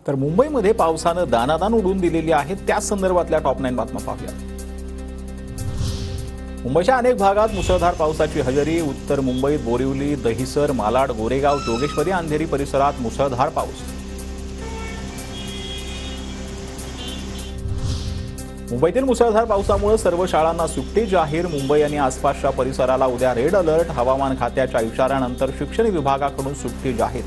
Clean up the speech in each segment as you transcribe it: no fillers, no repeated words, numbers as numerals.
तर मुंबईमध्ये पावसानं दानादान उडवून दिलेली आहे. त्या संदर्भातल्या टॉप 9 बातम्या पाहूया. मुंबईच्या अनेक भागात मुसळधार पावसाची हजेरी. उत्तर मुंबईत बोरिवली, दहिसर, मालाड, गोरेगाव, जोगेश्वरी, अंधेरी परिसरात मुसळधार पाऊस. मुंबईतील मुसळधार पावसामुळे सर्व शाळांना सुट्टी जाहीर. मुंबई आणि आसपासच्या परिसराला उद्या रेड अलर्ट. हवामान खात्याच्या इशाऱ्यानंतर शिक्षण विभागाकडून सुट्टी जाहीर.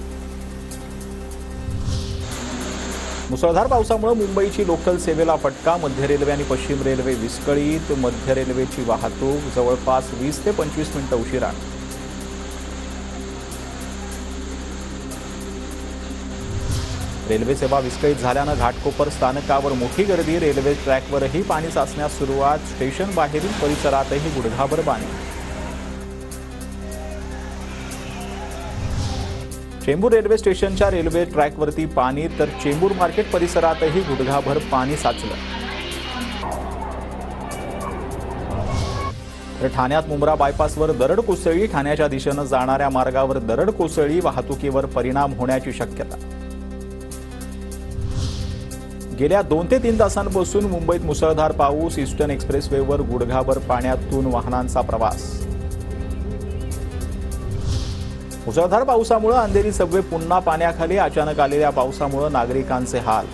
मुसळधार पावसामुळे मुंबईची लोकल सेवेला फटका. मध्य रेल्वे आणि पश्चिम रेल्वे विस्कळीत. मध्य रेल्वेची वाहतूक जवळपास 20 ते 25 मिनिटं उशिरा. रेल्वे सेवा विस्कळीत झाल्यानं घाटकोपर स्थानकावर मोठी गर्दी. रेल्वे ट्रॅकवरही पाणी साचण्यास सुरुवात. स्टेशन बाहेरील परिसरातही गुडघाभर पाणी. चेंबूर रेल्वे स्टेशनच्या रेल्वे ट्रॅकवरती पाणी, तर चेंबूर मार्केट परिसरातही गुडघाभर पाणी साचलं. तर ठाण्यात मुंब्रा बायपासवर दरड कोसळली. ठाण्याच्या दिशेनं जाणाऱ्या मार्गावर दरड कोसळली. वाहतुकीवर परिणाम होण्याची शक्यता. गेल्या 2 ते 3 तासांपासून मुंबईत मुसळधार पाऊस. ईस्टर्न एक्सप्रेसवेवर गुडघाभर पाण्यातून वाहनांचा प्रवास. मुसळधार पावसामुळे अंधेरी सबवे पुन्हा पाण्याखाली. अचानक आलेल्या पावसामुळे नागरिकांचे हाल.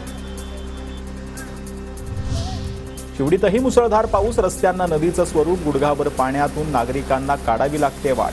शिवडीतही मुसळधार पाऊस. रस्त्यांना नदीचं स्वरूप. गुडघाभर पाण्यातून नागरिकांना काढावी लागते वाट.